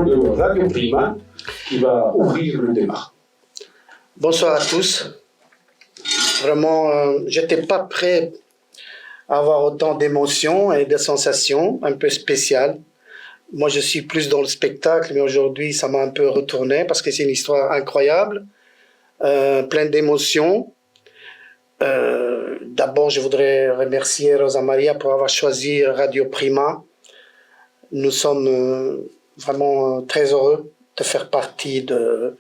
micro de Radio Prima qui va ouvrir le débat. Bonsoir à tous. Vraiment, j'étais pas prêt à avoir autant d'émotions et de sensations un peu spéciales. Moi, je suis plus dans le spectacle, mais aujourd'hui, ça m'a un peu retourné parce que c'est une histoire incroyable, pleine d'émotions. D'abord, je voudrais remercier Rosa Maria pour avoir choisi Radio Prima. Nous sommes vraiment très heureux de faire partie de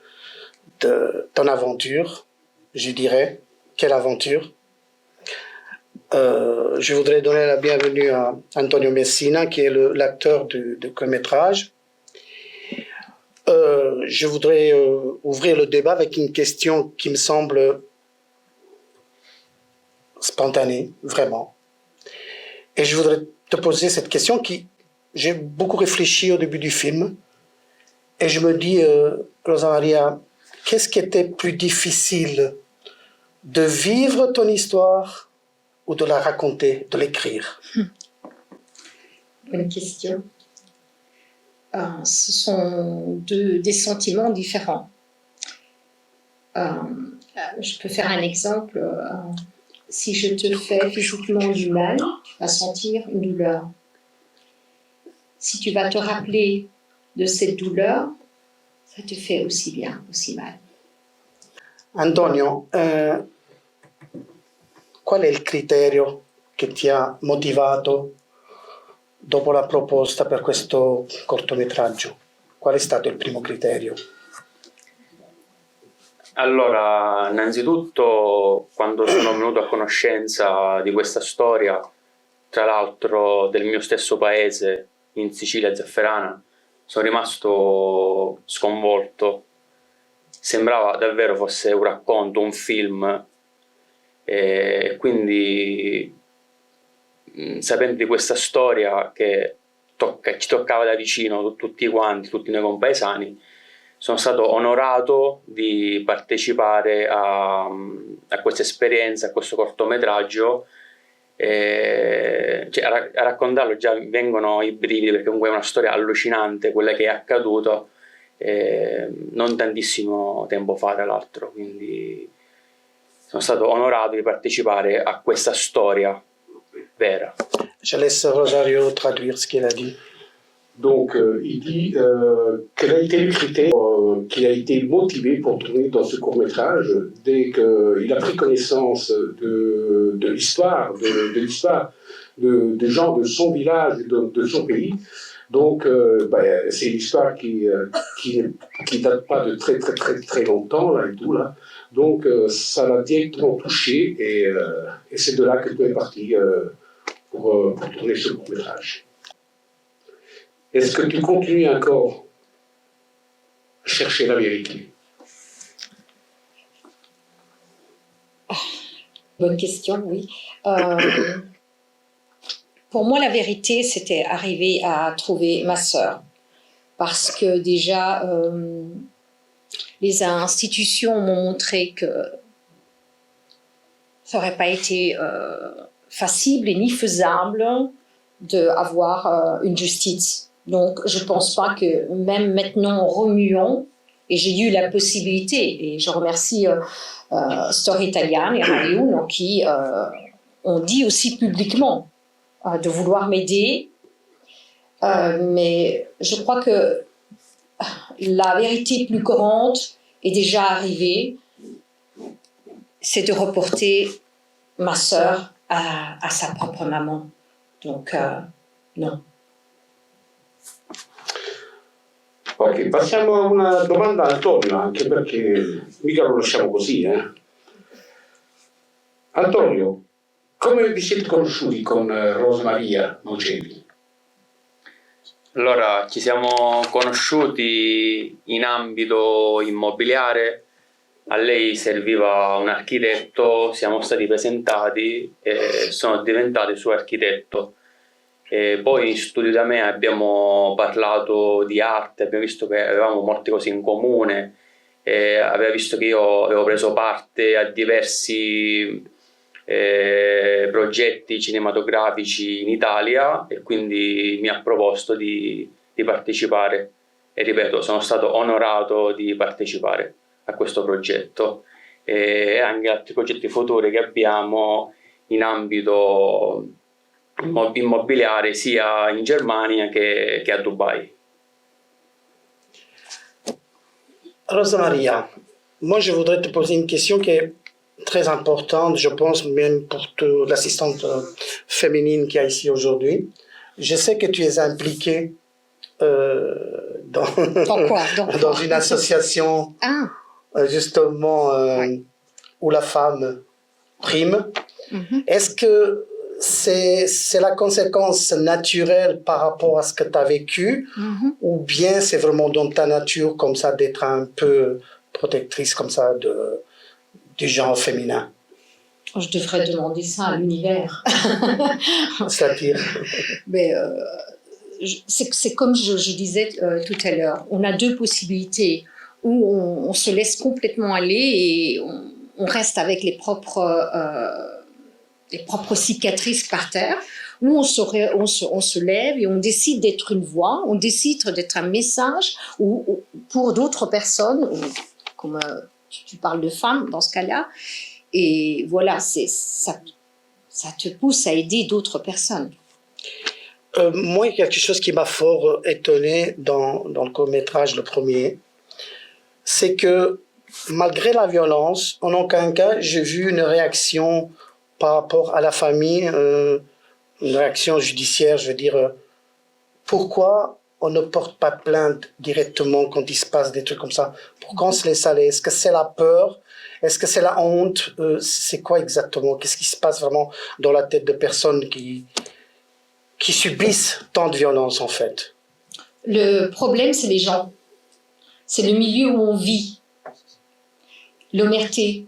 ton aventure, je dirais. Quelle aventure! Je voudrais donner la bienvenue à Antonio Messina, qui est l'acteur du court-métrage. Je voudrais ouvrir le débat avec une question qui me semble spontanée, vraiment. Et je voudrais te poser cette question qui, j'ai beaucoup réfléchi au début du film, et je me dis, Rosa Maria, qu'est-ce qui était plus difficile, de vivre ton histoire ou de la raconter, de l'écrire? Bonne question. Ce sont des sentiments différents. Je peux faire un exemple. Si je te fais physiquement du mal, tu vas sentir une douleur. Si tu vas te rappeler de cette douleur, ça te fait aussi bien, aussi mal. Antonio, qual è il criterio che ti ha motivato dopo la proposta per questo cortometraggio? Qual è stato il primo criterio? Allora, innanzitutto, quando sono venuto a conoscenza di questa storia, tra l'altro del mio stesso paese, in Sicilia Zafferana, sono rimasto sconvolto. Sembrava davvero fosse un racconto, un film, e quindi sapendo di questa storia che ci toccava da vicino tutti quanti, tutti noi compaesani, sono stato onorato di partecipare a questa esperienza, a questo cortometraggio. A raccontarlo già vengono i brividi, perché comunque è una storia allucinante quella che è accaduto non tantissimo tempo fa, tra l'altro, quindi sono stato onorato di partecipare a questa storia vera. Je laisse Rosario traduire ce qu'il a dit. Donc, il dit quel a été le critère qui a été motivé pour tourner dans ce court-métrage dès qu'il a pris connaissance de l'histoire, de gens de son village, de son pays. Donc, c'est une histoire qui date pas de très, très, très, très longtemps, là, et tout, là. Donc, ça l'a directement touché, et c'est de là que tout est parti pour tourner ce court-métrage. Est-ce que tu continues encore à chercher la vérité? Bonne question, oui. Pour moi, la vérité, c'était arriver à trouver ma sœur. Parce que déjà, les institutions m'ont montré que ça n'aurait pas été facile et ni faisable d'avoir une justice. Donc, je ne pense pas que même maintenant, remuant, et j'ai eu la possibilité, et je remercie Storia Italiana et Radio Uno qui ont dit aussi publiquement de vouloir m'aider, mais je crois que la vérité plus courante est déjà arrivée, c'est de reporter ma sœur à sa propre maman. Donc, non. Ok, passiamo a una domanda a Antonio, anche perché mica lo lasciamo così, eh? Antonio, come vi siete conosciuti con Rosa Maria Nocelli? Allora, ci siamo conosciuti in ambito immobiliare, a lei serviva un architetto, siamo stati presentati e sono diventato il suo architetto. E poi in studio da me abbiamo parlato di arte, abbiamo visto che avevamo molte cose in comune, aveva visto che io avevo preso parte a diversi progetti cinematografici in Italia e quindi mi ha proposto di partecipare. e ripeto, sono stato onorato di partecipare a questo progetto e anche altri progetti futuri che abbiamo in ambito immobiliare sia in Germania che a Dubai. Rosa Maria, moi je voudrais te poser une question qui est très importante, je pense même pour l'assistante féminine qui est ici aujourd'hui. Je sais que tu es impliquée dans, dans une association justement où la femme prime. Est-ce que c'est la conséquence naturelle par rapport à ce que tu as vécu ou bien c'est vraiment dans ta nature comme ça d'être un peu protectrice comme ça du genre féminin? Je devrais demander ça à l'univers. C'est-à-dire c'est comme je disais tout à l'heure, on a deux possibilités où on se laisse complètement aller et on reste avec les propres cicatrices par terre, où on se lève et on décide d'être une voix, on décide d'être un message pour d'autres personnes, comme tu parles de femmes dans ce cas-là, et voilà, ça te pousse à aider d'autres personnes. Moi, il y a quelque chose qui m'a fort étonné dans le court-métrage, le premier, c'est que malgré la violence, en aucun cas, j'ai vu une réaction par rapport à la famille, une réaction judiciaire, je veux dire, pourquoi on ne porte pas plainte directement quand il se passe des trucs comme ça? Pourquoi on se laisse aller? Est-ce que c'est la peur? Est-ce que c'est la honte? C'est quoi exactement? Qu'est-ce qui se passe vraiment dans la tête de personnes qui subissent tant de violence en fait? Le problème, c'est les gens. C'est le milieu où on vit. L'omerté,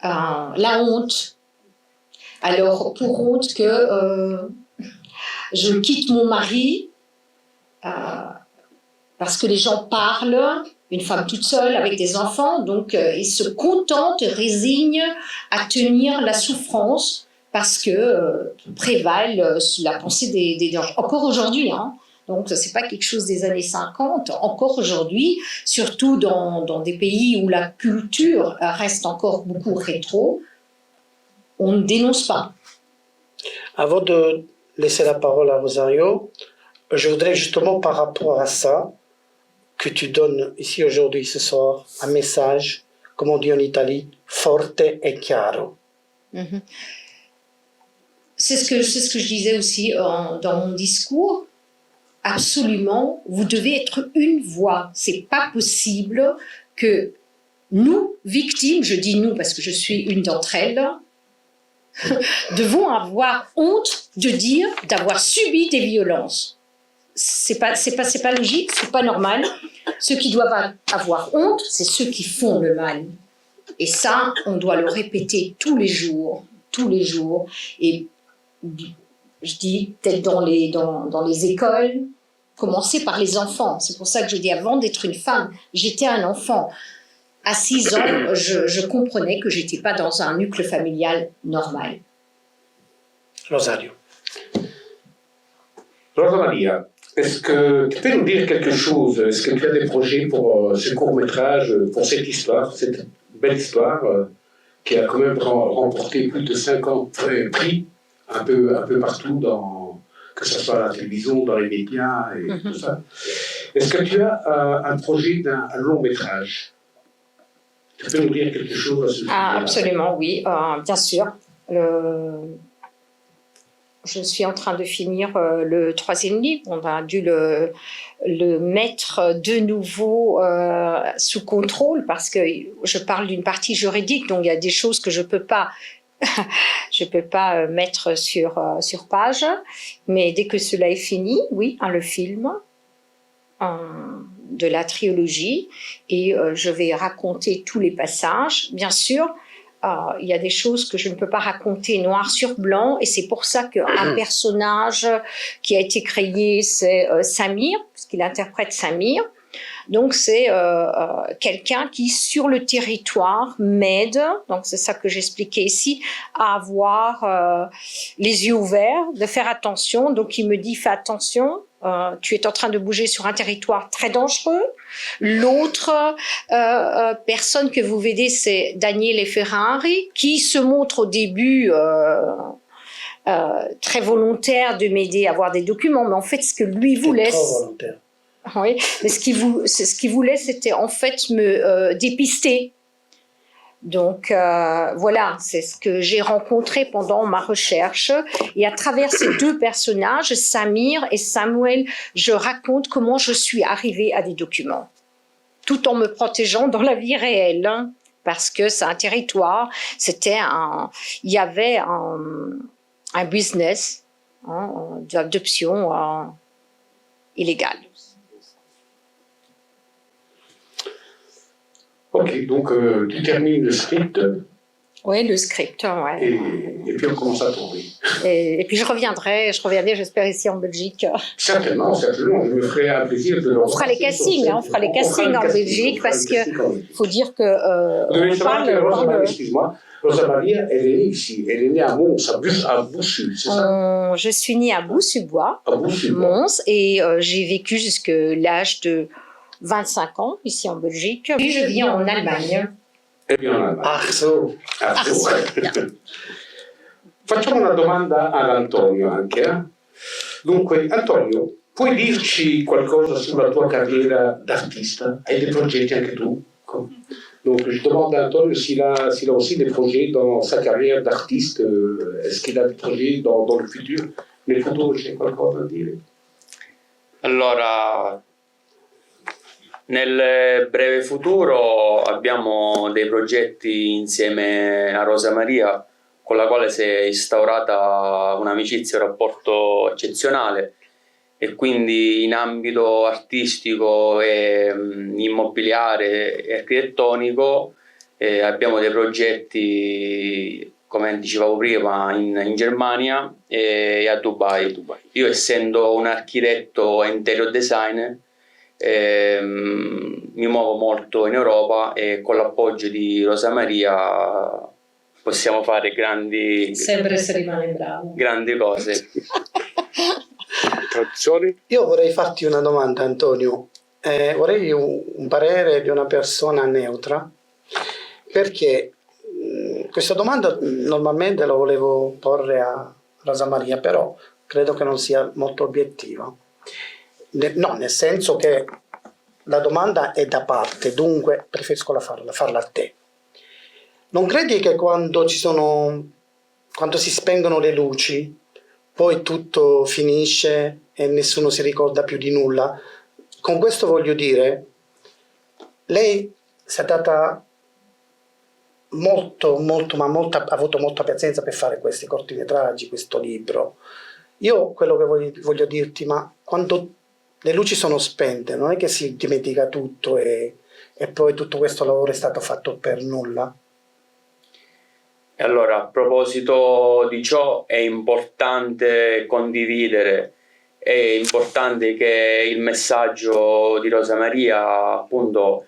la honte. Alors, pour honte que je quitte mon mari parce que les gens parlent, une femme toute seule avec des enfants, donc ils se contentent, résignent à tenir la souffrance parce que prévalent la pensée des gens. Encore aujourd'hui, hein. Donc ce n'est pas quelque chose des années 50. Encore aujourd'hui, surtout dans des pays où la culture reste encore beaucoup rétro, on ne dénonce pas. Avant de laisser la parole à Rosario, je voudrais justement par rapport à ça, que tu donnes ici aujourd'hui, ce soir, un message, comme on dit en Italie, forte e chiaro. C'est ce que je disais aussi dans mon discours. Absolument, vous devez être une voix. C'est pas possible que nous, victimes, je dis nous parce que je suis une d'entre elles, devons avoir honte de dire d'avoir subi des violences. C'est pas logique, c'est pas normal. Ceux qui doivent avoir honte, c'est ceux qui font le mal. Et ça, on doit le répéter tous les jours. Et je dis peut-être dans les écoles, commencer par les enfants. C'est pour ça que je dis avant d'être une femme, j'étais un enfant. À 6 ans, je comprenais que j'étais pas dans un nucléo familial normal. Rosario. Rosa Maria, est-ce que tu peux nous dire quelque chose? Est-ce que tu as des projets pour ce court-métrage, pour cette histoire, cette belle histoire qui a quand même remporté plus de 50 prix un peu partout, que ce soit à la télévision, dans les médias et tout ça. Est-ce que tu as un projet d'un long-métrage? Tu peux nous dire quelque chose à ce sujet? Absolument, oui, bien sûr. Je suis en train de finir le 3e livre. On a dû le mettre de nouveau sous contrôle parce que je parle d'une partie juridique, donc il y a des choses que je peux pas mettre sur page. Mais dès que cela est fini, oui, le film de la trilogie, et je vais raconter tous les passages. Bien sûr, il y a des choses que je ne peux pas raconter noir sur blanc, et c'est pour ça qu'un personnage qui a été créé, c'est Samir, parce qu'il interprète Samir. Donc c'est quelqu'un qui, sur le territoire, m'aide, donc c'est ça que j'expliquais ici, à avoir les yeux ouverts, de faire attention. Donc il me dit, fais attention, tu es en train de bouger sur un territoire très dangereux. L'autre personne que vous vedez, c'est Daniele Ferrari, qui se montre au début très volontaire de m'aider à avoir des documents, mais en fait, ce que lui voulait... Trop volontaire. Oui, mais ce qu'il voulait, c'était en fait me dépister. Donc voilà, c'est ce que j'ai rencontré pendant ma recherche. Et à travers ces deux personnages, Samir et Samuel, je raconte comment je suis arrivée à des documents, tout en me protégeant dans la vie réelle, hein, parce que c'est un territoire, il y avait un business, hein, d'adoption illégale. Ok, donc tu termines le script Oui, le script, ouais. et puis on commence à tourner. Et puis je reviendrai, j'espère, ici en Belgique. Certainement, certainement, je me ferai un plaisir de... On fera les castings, on fera les castings en Belgique, parce que faut dire que Vous devez savoir que Rosa Maria, parle. excuse-moi, Rosa Maria, elle est née ici, elle est née à Mons, à Boussu, c'est ça? Je suis née à Boussu-Bois, À Boussu. Mons, et j'ai vécu jusqu'à l'âge de 25 ans ici en Belgique. Puis je vis en Allemagne. E io non la Ah, so. Facciamo una domanda ad Antonio anche. Dunque, Antonio, puoi dirci qualcosa sulla tua carriera d'artista? Hai dei progetti anche tu? Donc, je demande à Antonio s'il a aussi des projets dans sa carrière d'artiste. Est-ce qu'il a des projets dans le futur? Nel futuro c'è qualcosa da dire? Allora, nel breve futuro abbiamo dei progetti insieme a Rosa Maria, con la quale si è instaurata un'amicizia, un rapporto eccezionale, e quindi in ambito artistico e immobiliare e architettonico abbiamo dei progetti, come dicevamo prima, in Germania e a Dubai. Io, essendo un architetto e interior designer, mi muovo molto in Europa, e con l'appoggio di Rosa Maria possiamo fare Sempre se rimane bravo. grandi cose. Traduzioni? Io vorrei farti una domanda, Antonio. Vorrei un parere di una persona neutra, perché questa domanda normalmente la volevo porre a Rosa Maria, però credo che non sia molto obiettiva. No, nel senso che la domanda è da parte, dunque preferisco farla a te. Non credi che quando si spengono le luci, poi tutto finisce e nessuno si ricorda più di nulla? Con questo voglio dire, lei si è data ha avuto molta pazienza per fare questi cortometraggi, questo libro. Io quello che voglio dirti, ma quando le luci sono spente, non è che si dimentica tutto e poi tutto questo lavoro è stato fatto per nulla? E allora, a proposito di ciò, è importante condividere, è importante che il messaggio di Rosa Maria, appunto,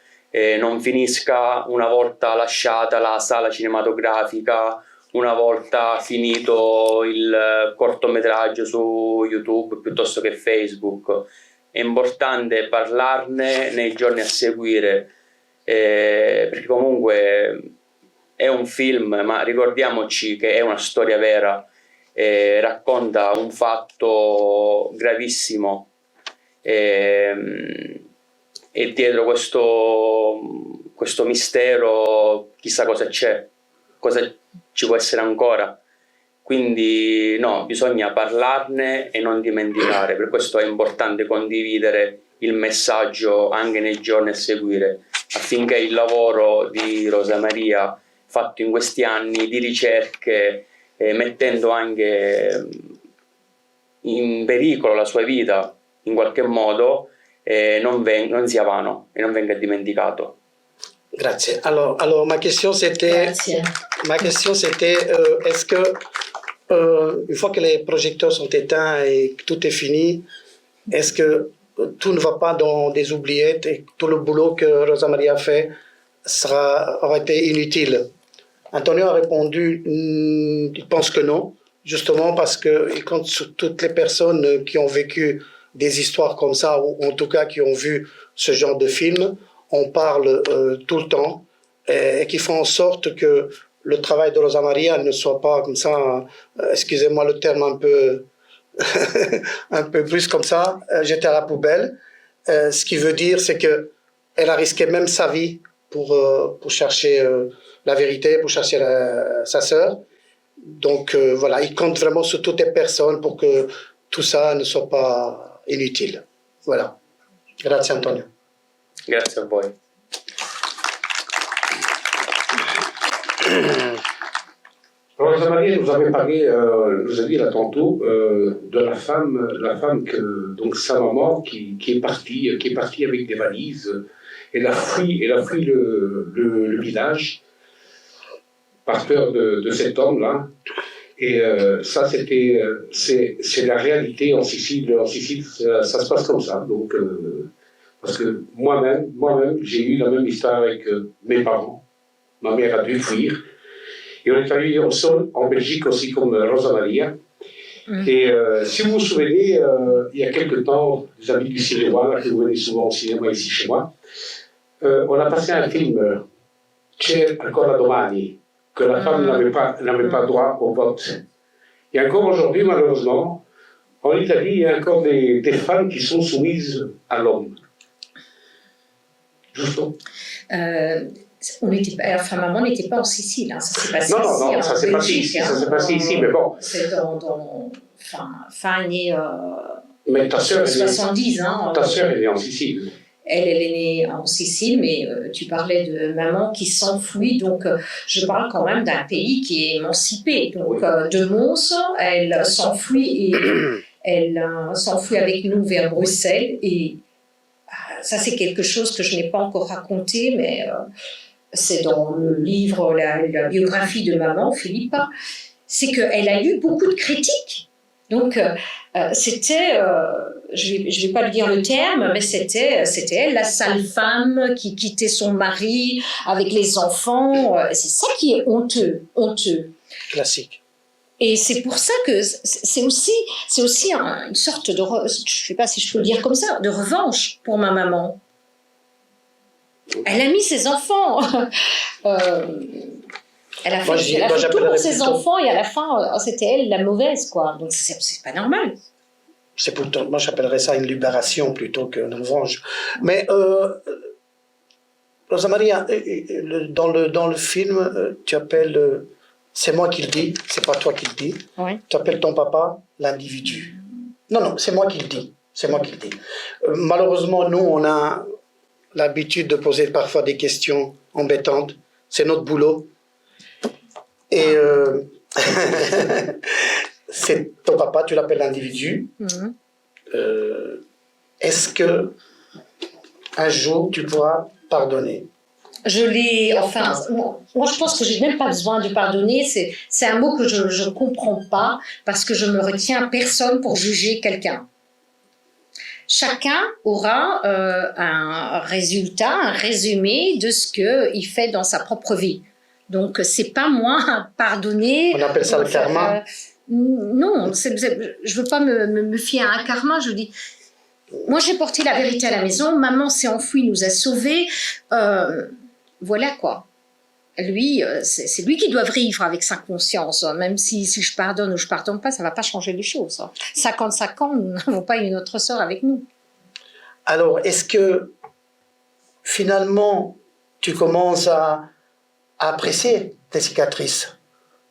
non finisca una volta lasciata la sala cinematografica, una volta finito il cortometraggio su YouTube piuttosto che Facebook. È importante parlarne nei giorni a seguire, perché comunque è un film, ma ricordiamoci che è una storia vera, racconta un fatto gravissimo, e dietro questo mistero chissà cosa c'è, cosa ci può essere ancora. Quindi no, bisogna parlarne e non dimenticare. Per questo è importante condividere il messaggio anche nei giorni a seguire, affinché il lavoro di Rosa Maria, fatto in questi anni di ricerche, mettendo anche in pericolo la sua vita in qualche modo, non sia vano e non venga dimenticato. Grazie. Alors ma question c'était, est-ce que une fois que les projecteurs sont éteints et que tout est fini, est-ce que tout ne va pas dans des oubliettes et tout le boulot que Rosa Maria a fait aura été inutile? Antonio a répondu, il pense que non, justement parce qu'il compte sur toutes les personnes qui ont vécu des histoires comme ça, ou en tout cas qui ont vu ce genre de film, en parlent tout le temps et qui font en sorte que le travail de Rosa Maria ne soit pas comme ça, excusez-moi le terme un peu, un peu brusque comme ça, jeté à la poubelle. Ce qui veut dire, c'est qu'elle a risqué même sa vie pour chercher la vérité, pour chercher sa sœur. Donc voilà, il compte vraiment sur toutes les personnes pour que tout ça ne soit pas inutile. Voilà. Grazie Antonio. Grazie a voi. Rosa Maria nous avait parlé, nous a dit là tantôt, de la femme que, donc sa maman qui est partie avec des valises. Elle a fui le village par peur de cet homme-là. Et ça, c'est la réalité en Sicile. En Sicile, ça se passe comme ça. Donc, parce que moi-même, j'ai eu la même histoire avec mes parents. Ma mère a dû fuir. Et on est arrivé au sol, en Belgique aussi, comme Rosa Maria. Et si vous vous souvenez, il y a quelque temps, les amis du cinéma, que vous venez souvent au cinéma ici chez moi, on a passé un film, C'è ancora domani, que la femme n'avait pas droit au vote. Et encore aujourd'hui, malheureusement, en Italie, il y a encore des femmes qui sont soumises à l'homme. Justement. Enfin, maman n'était pas en Sicile, hein. Ça s'est passé non, ici. Non, ça s'est passé ici, ça s'est passé ici, mais bon. C'est fin année mais ta sœur 70. Ta sœur est née en Sicile. Elle est née en Sicile, mais tu parlais de maman qui s'enfuit, donc je parle quand même d'un pays qui est émancipé. Donc de Mons, elle s'enfuit et elle s'enfuit avec nous vers Bruxelles. Et ça, c'est quelque chose que je n'ai pas encore raconté, mais c'est dans le livre, la biographie de maman, Philippa, c'est qu'elle a eu beaucoup de critiques. Donc, c'était, je ne vais pas lui dire le terme, mais c'était elle, la sale femme qui quittait son mari avec les enfants. C'est ça qui est honteux. Classique. Et c'est pour ça que c'est aussi une sorte de, je ne sais pas si je peux le dire comme ça, de revanche pour ma maman. Elle a mis ses enfants. Elle a fait tout pour ses enfants et à la fin, c'était elle la mauvaise, quoi. Donc c'est pas normal. C'est plutôt, moi j'appellerais ça une libération plutôt qu'une revanche. Mais Rosa Maria, dans le film, tu appelles, c'est moi qui le dis, c'est pas toi qui le dis. Oui. Tu appelles ton papa l'individu. Non, c'est moi qui le dis. C'est moi qui le dis. Malheureusement, nous, on a l'habitude de poser parfois des questions embêtantes. C'est notre boulot. Et c'est ton papa, tu l'appelles l'individu. Est-ce que un jour tu pourras pardonner? Moi je pense que j'ai même pas besoin de pardonner. C'est un mot que je ne comprends pas parce que je me retiens à personne pour juger quelqu'un. Chacun aura un résultat, un résumé de ce qu'il fait dans sa propre vie. Donc, c'est pas moi pardonner. On appelle ça le karma. Non, je veux pas me fier à un karma. Je dis, moi j'ai porté la vérité à la maison. Maman s'est enfouie, nous a sauvés. Voilà quoi. Lui, c'est lui qui doit vivre avec sa conscience. Même si je pardonne ou je pardonne pas, ça va pas changer les choses. 50-50, nous n'avons pas une autre sœur avec nous. Alors, est-ce que finalement tu commences à apprécier tes cicatrices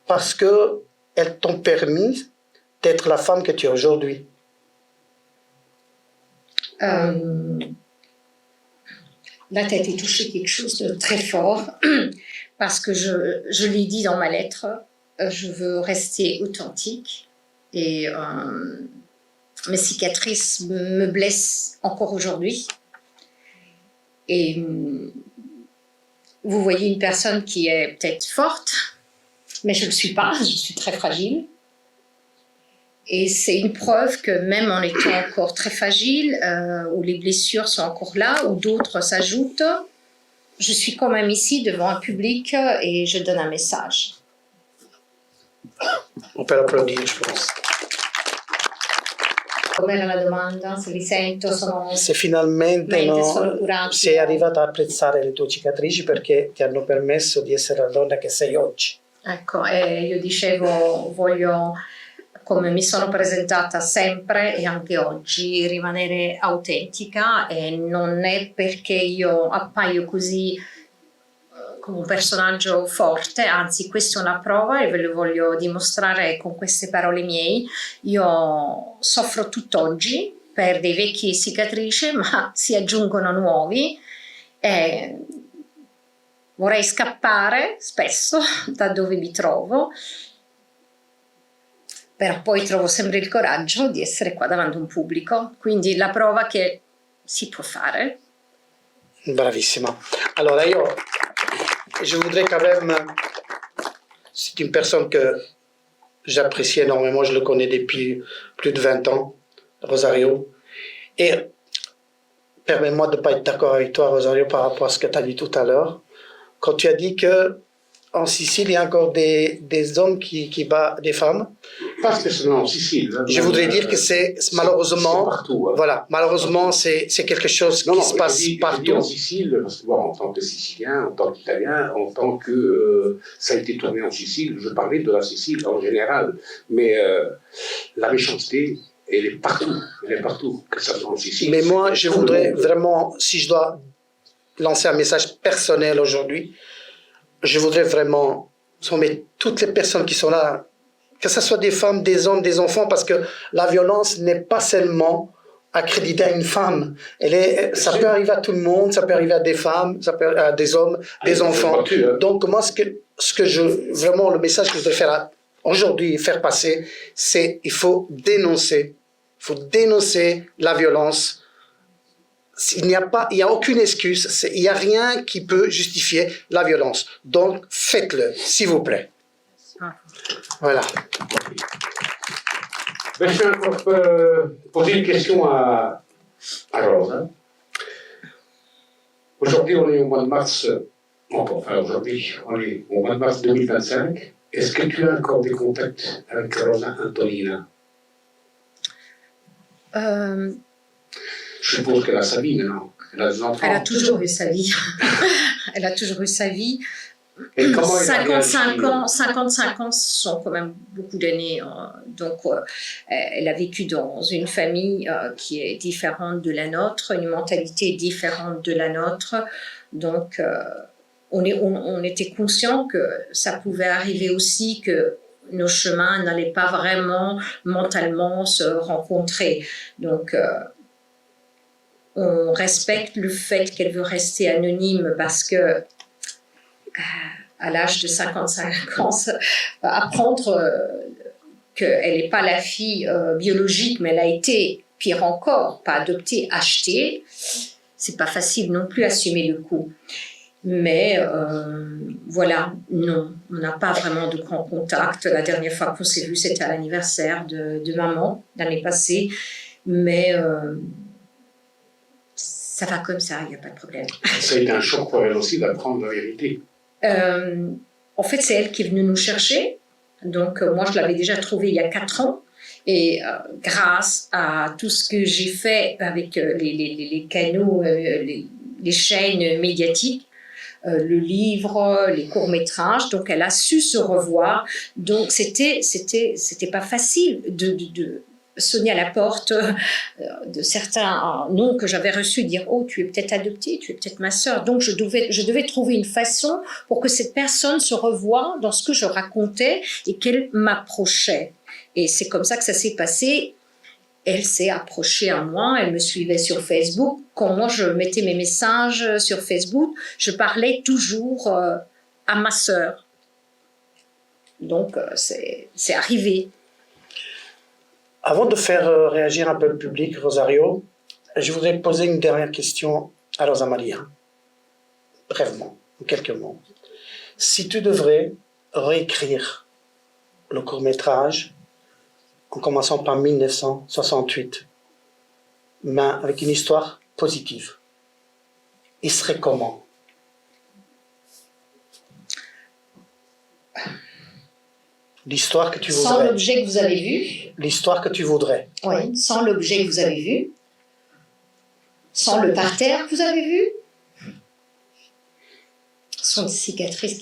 parce qu'elles t'ont permis d'être la femme que tu es aujourd'hui? Là, tu as été touché quelque chose de très fort parce que je l'ai dit dans ma lettre, je veux rester authentique et mes cicatrices me blessent encore aujourd'hui. Et vous voyez une personne qui est peut-être forte, mais je ne le suis pas, je suis très fragile. Et c'est une preuve que même en étant encore très fragile, où les blessures sont encore là, où d'autres s'ajoutent, je suis quand même ici devant un public et je donne un message. On peut l'applaudir, je pense. Com'era la domanda? Se li sento, sono... Se finalmente Mente sono curati. sei arrivata a apprezzare le tue cicatrici perché ti hanno permesso di essere la donna che sei oggi. Ecco, e io dicevo, voglio, come mi sono presentata sempre e anche oggi, rimanere autentica, e non è perché io appaio così come un personaggio forte, anzi questa è una prova e ve lo voglio dimostrare con queste parole mie. Io soffro tutt'oggi per dei vecchi cicatrici, ma si aggiungono nuovi. E vorrei scappare spesso da dove mi trovo, però poi trovo sempre il coraggio di essere qua davanti a un pubblico, quindi la prova che si può fare. Bravissima. Allora je voudrais quand même, c'est une personne que j'apprécie énormément, je le connais depuis plus de 20 ans, Rosario, et permets-moi de ne pas être d'accord avec toi, Rosario, par rapport à ce que tu as dit tout à l'heure, quand tu as dit que en Sicile, il y a encore des hommes qui battent des femmes. Pas spécialement en Sicile. Je voudrais dire que c'est malheureusement, partout, hein. voilà, malheureusement, c'est quelque chose qui se passe partout. Je dis en Sicile, parce que bon, en tant que Sicilien, en tant qu'Italien, en tant que ça a été tourné en Sicile, je parlais de la Sicile en général, mais la méchanceté, elle est partout, que ça soit en Sicile. Mais moi, je voudrais vraiment, si je dois lancer un message personnel aujourd'hui, je voudrais vraiment sommer toutes les personnes qui sont là, que ce soit des femmes, des hommes, des enfants, parce que la violence n'est pas seulement accréditée à une femme. Ça peut arriver à tout le monde, ça peut arriver à des femmes, ça peut à des hommes, des enfants. Donc moi, vraiment le message que je voudrais faire aujourd'hui, faire passer, c'est il faut dénoncer la violence. Il n'y a aucune excuse, il n'y a rien qui peut justifier la violence. Donc, faites-le, s'il vous plaît. Voilà. Ben, je vais encore poser une question à Rose. Hein. Aujourd'hui, on est au mois de mars, aujourd'hui, on est au mois de mars 2025. Est-ce que tu as encore des contacts avec Rosa Antonina? Je suppose qu'elle a sa vie maintenant. Elle a des enfants. Elle a toujours eu sa vie. Elle a toujours eu sa vie. Et comment 55 ans sont quand même beaucoup d'années. Donc, elle a vécu dans une famille qui est différente de la nôtre, une mentalité différente de la nôtre. Donc, on était conscient que ça pouvait arriver aussi que nos chemins n'allaient pas vraiment mentalement se rencontrer. Donc, on respecte le fait qu'elle veut rester anonyme parce que à l'âge de 55 ans, apprendre qu'elle n'est pas la fille biologique, mais elle a été, pire encore, pas adoptée, achetée, c'est pas facile non plus assumer le coup. Mais voilà, non, on n'a pas vraiment de grand contact. La dernière fois qu'on s'est vu, c'était à l'anniversaire de maman, l'année passée. Mais ça va comme ça, il n'y a pas de problème. Ça a été un choc pour elle aussi d'apprendre la vérité. En fait, c'est elle qui est venue nous chercher. Donc, moi, je l'avais déjà trouvée il y a 4 ans. Et grâce à tout ce que j'ai fait avec les canaux, les chaînes médiatiques, le livre, les courts-métrages, donc elle a su se revoir. Donc, c'était pas facile de sonner à la porte de certains noms que j'avais reçus, dire « Oh, tu es peut-être adoptée, tu es peut-être ma sœur ». Donc, je devais trouver une façon pour que cette personne se revoie dans ce que je racontais et qu'elle m'approchait. Et c'est comme ça que ça s'est passé. Elle s'est approchée à moi, elle me suivait sur Facebook. Quand moi, je mettais mes messages sur Facebook, je parlais toujours à ma sœur. Donc, c'est arrivé. Avant de faire réagir un peu le public, Rosario, je voudrais poser une dernière question à Rosa Maria. Brièvement, en quelques mots. Si tu devrais réécrire le court-métrage, en commençant par 1968, mais avec une histoire positive, il serait comment? L'histoire que tu Sans voudrais. l'objet que vous avez vu. L'histoire que tu voudrais. Oui, sans l'objet que vous avez vu. Sans le parterre que vous avez vu. Ce sont des cicatrices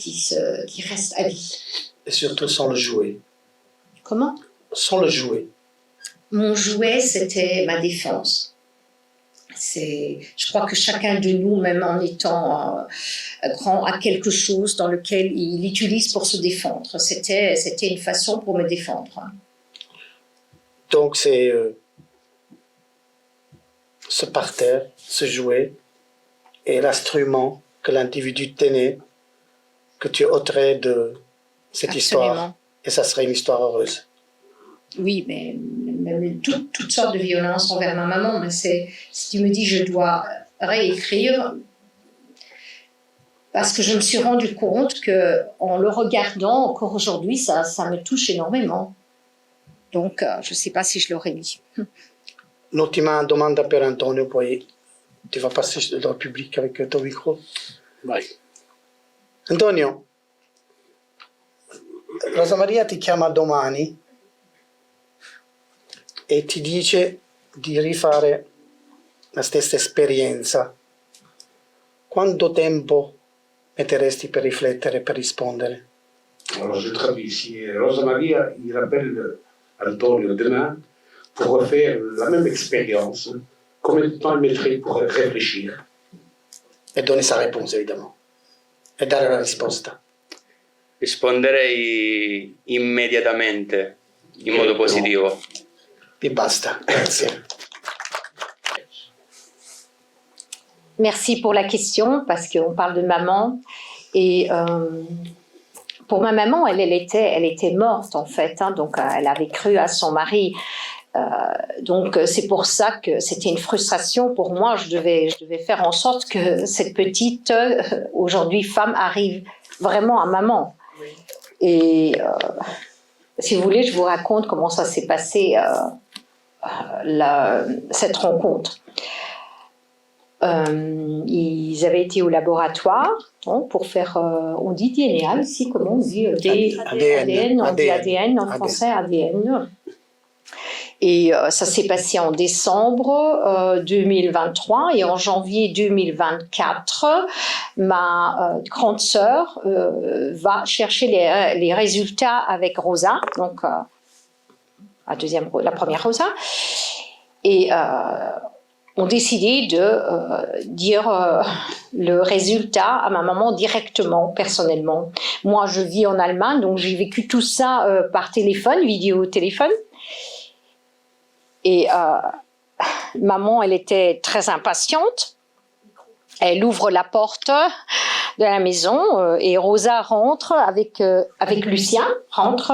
qui restent à vie. Et surtout sans le jouet. Comment? Sans le jouet. Mon jouet, c'était ma défense. Je crois que chacun de nous, même en étant grand, a quelque chose dans lequel il utilise pour se défendre. C'était une façon pour me défendre. Donc c'est ce parterre, ce jouet, et l'instrument que l'individu tenait, que tu ôterais de cette Absolument. histoire. Et ça serait une histoire heureuse. Oui, mais même toutes sortes de violences envers ma maman. Mais si tu me dis je dois réécrire, parce que je me suis rendu compte que en le regardant encore aujourd'hui, ça me touche énormément. Donc, je ne sais pas si je l'aurais mis. L'ultima domanda per Antonio, poi tu vas passer dans le public avec ton micro. Vai. Antonio, Rosa Maria ti chiama domani e ti dice di rifare la stessa esperienza. Quanto tempo metteresti per riflettere, per rispondere? Alors je traduis ici. Rosa Maria, il appelle Antonio demain pour refaire la même expérience. Combien de temps il mettrait pour réfléchir? E donne sa réponse, évidemment. E dare la risposta. Risponderei immediatamente, in modo positivo. E basta. Grazie. Merci pour la question, parce qu'on parle de maman. Et pour ma maman, elle était morte, en fait. Hein, donc, elle avait cru à son mari. Donc, c'est pour ça que c'était une frustration pour moi. Je devais faire en sorte que cette petite, aujourd'hui femme, arrive vraiment à maman. Et si vous voulez, je vous raconte comment ça s'est passé, cette rencontre. Ils avaient été au laboratoire pour faire, on dit DNA ici, comment on dit ADN, on dit ADN en français, ADN. Et ça s'est passé en décembre 2023 et en janvier 2024, ma grande sœur va chercher les résultats avec Rosa, donc la première Rosa, et ont décidé de dire le résultat à ma maman directement, personnellement. Moi, je vis en Allemagne, donc j'ai vécu tout ça par téléphone, vidéo-téléphone. Et maman, elle était très impatiente. Elle ouvre la porte de la maison et Rosa rentre avec Lucien, rentre.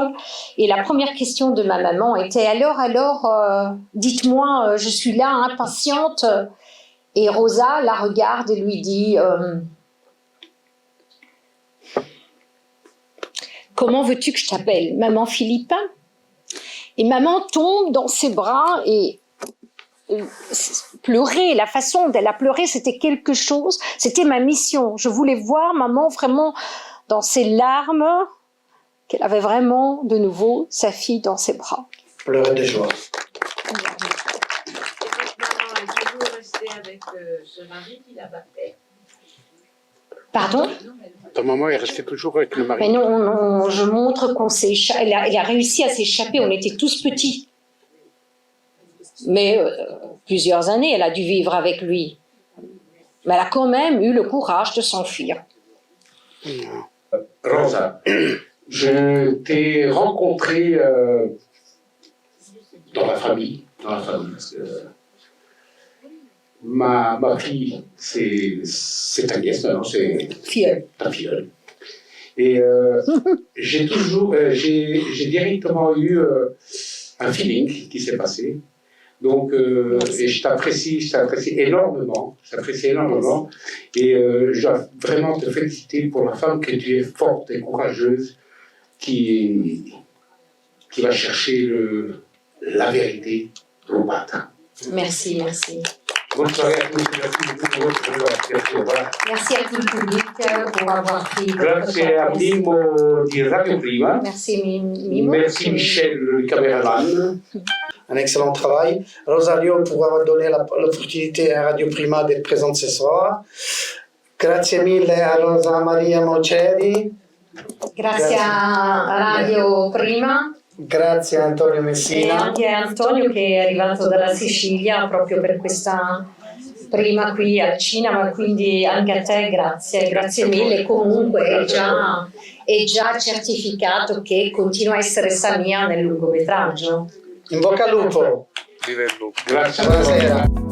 Et la première question de ma maman était « Alors, dites-moi, je suis là, impatiente. » Et Rosa la regarde et lui dit « Comment veux-tu que je t'appelle, maman Philippe ?» Et maman tombe dans ses bras et pleurer, la façon dont elle a pleuré, c'était quelque chose, c'était ma mission. Je voulais voir maman vraiment dans ses larmes, qu'elle avait vraiment de nouveau sa fille dans ses bras. Pleurer de joie. Et votre maman est toujours restée avec ce mari qui l'a battu. Pardon? Ta maman est restée toujours avec le mari. Mais non, je montre qu'on s'est échappé. Elle a réussi à s'échapper, on était tous petits. Mais plusieurs années, elle a dû vivre avec lui. Mais elle a quand même eu le courage de s'enfuir. Rosa, je t'ai rencontré dans la famille, parce que ma fille, c'est ta nièce, non, c'est Filleule. ta filleule. Et j'ai directement eu un feeling qui s'est passé. Donc, et je t'apprécie énormément. Et je dois vraiment te féliciter pour la femme que tu es, forte et courageuse, qui va chercher la vérité au matin. Merci. Bonsoir à tous, merci beaucoup de votre collaboration. Voilà. Merci à tout le public pour avoir pris votre Grazie a place. Mimo di Radio Prima. Merci Mimo. Merci Michel, le caméraman. Un excellent travail. Rosario pour avoir donné l'opportunité à Radio Prima d'être présente ce soir. Grazie mille a Rosa Maria Moceri. Grazie a Radio Prima Grazie a Antonio e Messina. anche a Antonio che è arrivato dalla Sicilia proprio per questa prima qui al cinema, quindi anche a te grazie mille. Comunque è già certificato che continua a essere Samia nel lungometraggio. In bocca al lupo. Viva il lupo. Grazie. Buonasera.